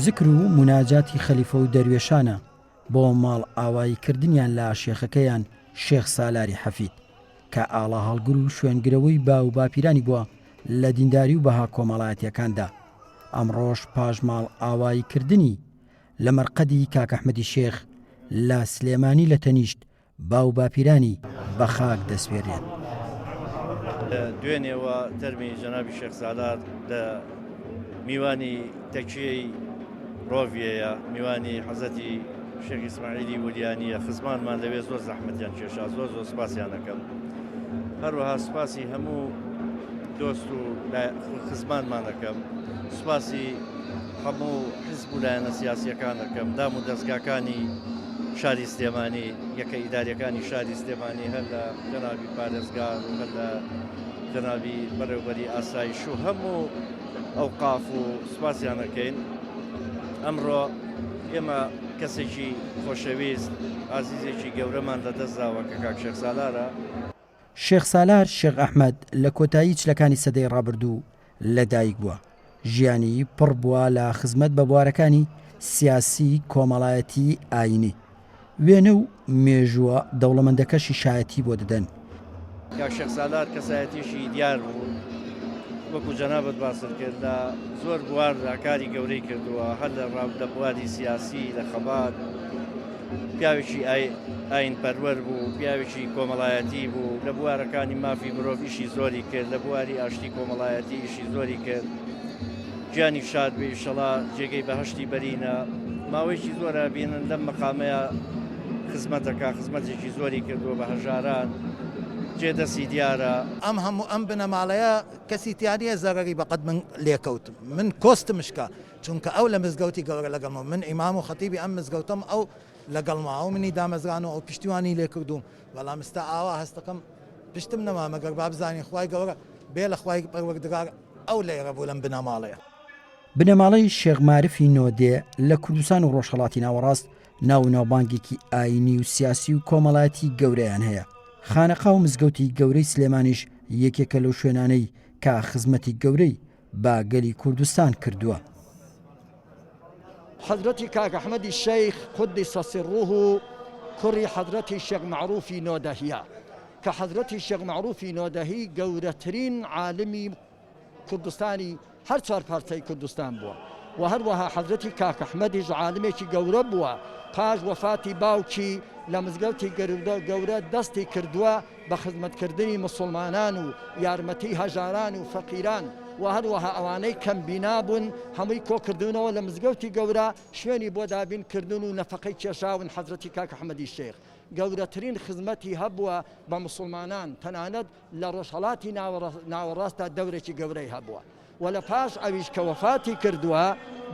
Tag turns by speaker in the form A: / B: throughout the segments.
A: زکر و مناجاتی خەلیفە و دەروێشانە بۆ ماڵ ئاواییکردنیان لە شێخەکەیان شێخ سالاری حەفید کە ئاڵا هەڵگر و شوێنگرەوەی با و باپیرانی بووە لە دینداری و بەها کۆمەڵایەتیەکاندا. ئەمڕۆژ پاش ماڵ ئاواییکردنی لە مەرقەدی کاک ئەحمەدی شێخ لە سلێمانی لە تەنیشت با و باپیرانی بە خاک دەسپێرێت.
B: دوێنێەوە تەرمی جەنابی شێخ سالار لە میوانی تەکیەی ڕۆڤیەیە، میوانی حەزەتی شێخ ئیسماعیلی ولیانیە، خزمانمان لەوێ زۆر زەحمەتیان کێشا، زۆر سوپاسیان دەکەم. هەروەها سوپاسی هەموو دۆست و خزمانمان دەکەم، سوپاسی هەموو حیزب و لایەنە سیاسیەکان دەکەم، دام و دەستگاکانی شاری سلێمانی، یەکە ئیداریەکانی شاری سلێمانی، هەر لە جەنابی پارێزگار و هەر لە جەنابی بەڕێوەبەری ئاسایش و هەموو ئەوقاف و سوپاسیان دەکەین. ئەمڕۆ ئێمە کەسێکی خۆشەویست ئازیزێکی گەورەمان لەدەستداوە کە کاک شێخ سالارە.
A: شێخ سالار شێخ ئەحمەد لە کۆتایی چلەکانی سەدەی ڕابردوو لەدایک بووە. ژیانی پڕ بووە لە خزمەت بە بوارەکانی سیاسی، کۆمەڵایەتی، ئاینی. وێنە و مێژووە دەوڵەمەندەکەشی شایەتی بۆ دەدەن.
B: کاک شێخ سالار کەسایەتیشی دیار بوو، وەکو جەنابەت باسر کرد، لە زۆر بوار کاری گەورەی کردووە، هەر لە بواری سیاسی لە خەبات. پیاوێکی ئاین پەروەر بوو، پیاوێکی کۆمەڵایەتی بوو، لە بوارەکانی مافی مرۆڤ ئیشی زۆری کرد، لە بواری ئاشتی کۆمەڵایەتی ئیشی زۆری کرد. گیانی شاد بێ ئینشەڵا جێگەی بەهەشتی بەرینە. ماوەیەکی زۆرە بینن لەم مەقامەیە خزمەتەکە، خزمەتێکی زۆری کردووە بە هەژاران، جێدەسی دیارە.
C: ئەم بنەماڵەیە کەسی تیانە زەرەری بەقەد من لێکەوتم، من کۆستمشکە، چونکە ئەو لە مزگەوتی گەورە لەگەڵمە، من ئیمام و خەتیبی ئەم مزگەوتم، ئەو لەگەڵماوە منی دامەزرانەوە ئەو پشتیوانی لێکردوم. بەڵام ئێستا ئاوا هەستەکەم پشتم نەما، مەگەر با بزانین خوای گەورە بێ لە خوای پەروەردگار ئەو لێرە بوو لەم بنەماڵەیە.
A: بنەماڵەی شێخ مارفی نۆدێ لە کوردستان و ڕۆژهەڵاتی ناوەڕاست ناوناوبانگێکی ئاینی و سیاسی و کۆمەڵایەتی گەورەیان هەیە. خانەقا و مزگەوتی گەورەی سلێمانیش یەکێکە لەو شوێنانەی کە خزمەتی گەورەی با گەلی کوردستان کردووە.
D: حضرتی کاک ئەحمەدی شەیخ قودس سره کوڕی حضرتی شێخ معروفی نۆدەهیە، کە حضرتی شێخ معروفی نۆدەهی گەورەترین عالمی کوردستانی هەر چوار پارچەی کوردستان بووە، و هەروەها حضرتی کاک ئەحمەدیش عالمێکی گەورە بووە. پاش وەفاتی باوکی لە مزگەوتی گەورە دەستی کردووە بە خزمەتکردنی مسلمانان و یارمەتی هەژاران و فەقیران، و هەروەها ئەوانەی کەم بینا بوون هەمووی کۆکردنەوە لە مزگەوتی گەورە شوێنی بۆ دابینکردن و نەفەقەی کێشاون. حەزرەتی کاک ئەحمەدی شێخ گەورەترین خزمەتی هەبووە بە مسلمانان، تەنانەت لە ڕۆژهەڵاتی ناوەڕاستدا دەورێکی گەورەی هەبووە. و لە پاش ئەویش کە وەفاتی کردووە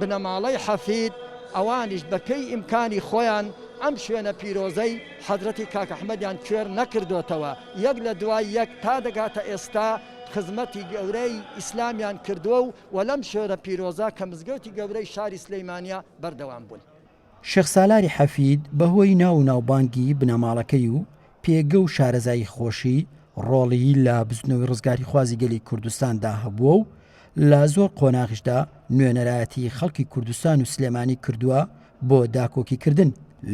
D: بنەماڵەی حەفید، ئەوانیش بەپێی ئیمکانی خۆیان ئەم شوێنە پیرۆزەی حەزرەتی کاک ئەحمەدیان کوێر نەکردوتەوە، یەک لە دوای یەک تا دەگاتە ئێستا خزمەتی گەورەی ئیسلامیان کردووە و لەم شوێنە پیرۆزە کە مزگەوتی گەورەی شاری سلەیمانیە بەردەوام بوون.
A: شێخ سالاری حەفید بەهۆی ناوناوبانگی بنەماڵەکەی و پێگە و شارەزایی خۆشی ڕۆڵی لە بزنەوەی ڕزگاری خوازی گەلی کوردستاندا هەبووە و لە زۆر قۆناغیشدا نوێنەرایەتی خەڵکی کوردستان و سلێمانی کردووە بۆ داکۆکیکردن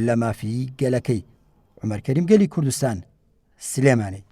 A: لە مافی گەلەکەی. عومەر کەریم، گەلی کوردستان، سلێمانی.